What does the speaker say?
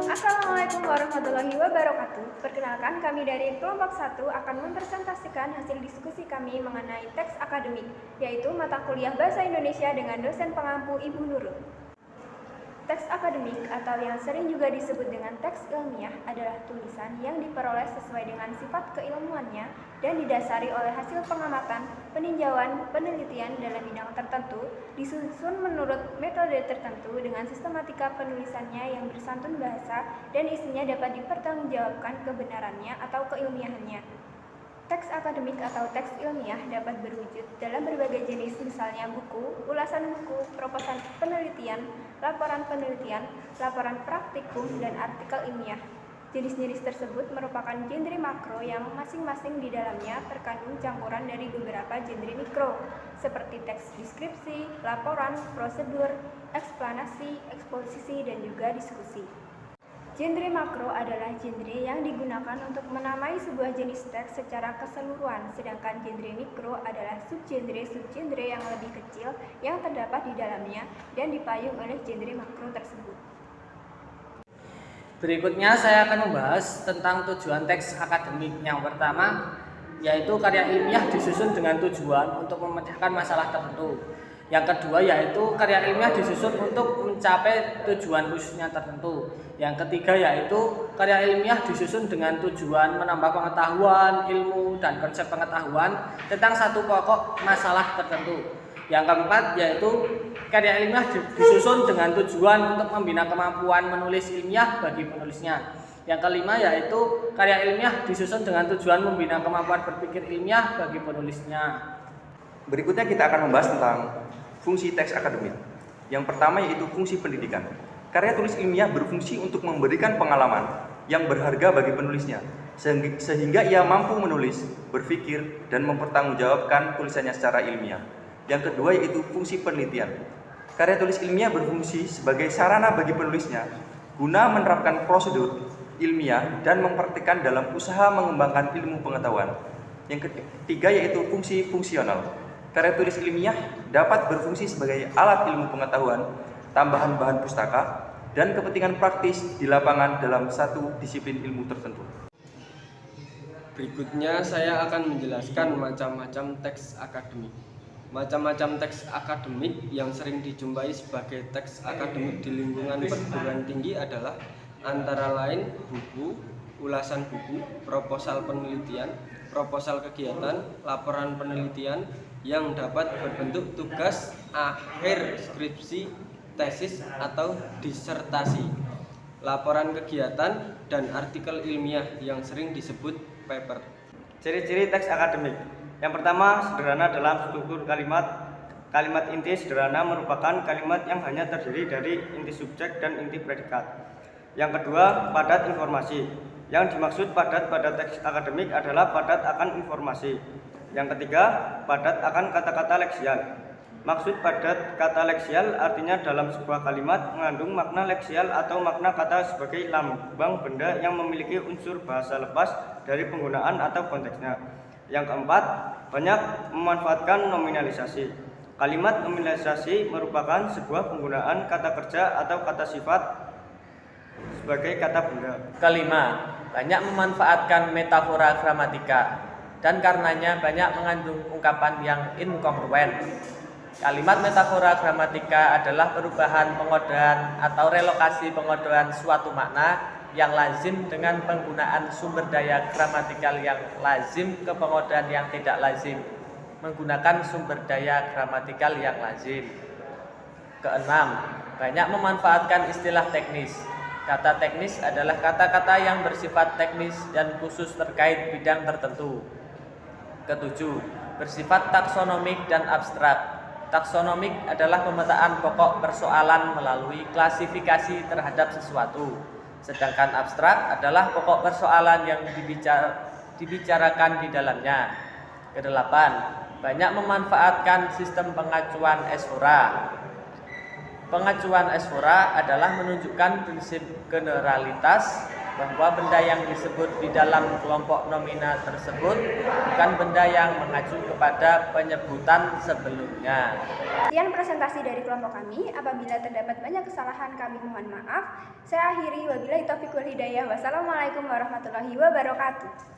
Assalamualaikum warahmatullahi wabarakatuh. Perkenalkan, kami dari kelompok 1 akan mempresentasikan hasil diskusi kami mengenai teks akademik, yaitu mata kuliah Bahasa Indonesia dengan dosen pengampu Ibu Nurul. Teks akademik atau yang sering juga disebut dengan teks ilmiah adalah tulisan yang diperoleh sesuai dengan sifat keilmuannya dan didasari oleh hasil pengamatan, peninjauan, penelitian dalam bidang tertentu, disusun menurut metode tertentu dengan sistematika penulisannya yang bersantun bahasa dan isinya dapat dipertanggungjawabkan kebenarannya atau keilmiahannya. Teks akademik atau teks ilmiah dapat berwujud dalam berbagai jenis, misalnya buku, ulasan buku, proposan penelitian, laporan penelitian, laporan praktikum, dan artikel ilmiah. Jenis-jenis tersebut merupakan genre makro yang masing-masing di dalamnya terkandung campuran dari beberapa genre mikro, seperti teks deskripsi, laporan, prosedur, eksplanasi, eksposisi, dan juga diskusi. Genre makro adalah genre yang digunakan untuk menamai sebuah jenis teks secara keseluruhan, sedangkan genre mikro adalah subgenre yang lebih kecil yang terdapat di dalamnya dan dipayung oleh genre makro tersebut. Berikutnya saya akan membahas tentang tujuan teks akademik. Yang pertama yaitu karya ilmiah disusun dengan tujuan untuk memecahkan masalah tertentu. Yang kedua yaitu karya ilmiah disusun untuk mencapai tujuan khususnya tertentu. Yang ketiga yaitu karya ilmiah disusun dengan tujuan menambah pengetahuan, ilmu, dan konsep pengetahuan tentang satu pokok masalah tertentu. Yang keempat yaitu karya ilmiah disusun dengan tujuan untuk membina kemampuan menulis ilmiah bagi penulisnya. Yang kelima yaitu karya ilmiah disusun dengan tujuan membina kemampuan berpikir ilmiah bagi penulisnya. Berikutnya kita akan membahas tentang fungsi teks akademik. Yang pertama yaitu fungsi pendidikan. Karya tulis ilmiah berfungsi untuk memberikan pengalaman yang berharga bagi penulisnya, sehingga ia mampu menulis, berpikir, dan mempertanggungjawabkan tulisannya secara ilmiah. Yang kedua yaitu fungsi penelitian. Karya tulis ilmiah berfungsi sebagai sarana bagi penulisnya guna menerapkan prosedur ilmiah dan mempraktikkan dalam usaha mengembangkan ilmu pengetahuan. Yang ketiga yaitu fungsi fungsional. Karya tulis ilmiah dapat berfungsi sebagai alat ilmu pengetahuan, tambahan bahan pustaka, dan kepentingan praktis di lapangan dalam satu disiplin ilmu tertentu. Berikutnya saya akan menjelaskan macam-macam teks akademik. Macam-macam teks akademik yang sering dijumpai sebagai teks akademik di lingkungan perguruan tinggi adalah antara lain buku, ulasan buku, proposal penelitian, proposal kegiatan, laporan penelitian yang dapat berbentuk tugas akhir skripsi, tesis, atau disertasi, laporan kegiatan, dan artikel ilmiah yang sering disebut paper. Ciri-ciri teks akademik. Yang pertama, sederhana dalam struktur kalimat. Kalimat inti sederhana merupakan kalimat yang hanya terdiri dari inti subjek dan inti predikat. Yang kedua, padat informasi. Yang dimaksud padat pada teks akademik adalah padat akan informasi. Yang ketiga, padat akan kata-kata leksial. Maksud padat kata leksial artinya dalam sebuah kalimat mengandung makna leksial atau makna kata sebagai lambang benda yang memiliki unsur bahasa lepas dari penggunaan atau konteksnya. Yang keempat, banyak memanfaatkan nominalisasi. Kalimat nominalisasi merupakan sebuah penggunaan kata kerja atau kata sifat sebagai kata benda. Kelima, banyak memanfaatkan metafora gramatika dan karenanya banyak mengandung ungkapan yang inkongruen. Kalimat metafora gramatika adalah perubahan pengodean atau relokasi pengodean suatu makna yang lazim dengan penggunaan sumber daya gramatikal yang lazim ke pengodean yang tidak lazim menggunakan sumber daya gramatikal yang lazim. Keenam, banyak memanfaatkan istilah teknis. Kata teknis adalah kata-kata yang bersifat teknis dan khusus terkait bidang tertentu. Ketujuh, bersifat taksonomik dan abstrak. Taksonomik adalah pemetaan pokok persoalan melalui klasifikasi terhadap sesuatu. Sedangkan abstrak adalah pokok persoalan yang dibicarakan di dalamnya. Kedelapan, banyak memanfaatkan sistem pengacuan esfora. Pengacuan esfora adalah menunjukkan prinsip generalitas bahwa benda yang disebut di dalam kelompok nomina tersebut bukan benda yang mengacu kepada penyebutan sebelumnya. Sekian presentasi dari kelompok kami. Apabila terdapat banyak kesalahan, kami mohon maaf. Saya akhiri, wabillahi taufiq wal hidayah. Wassalamualaikum warahmatullahi wabarakatuh.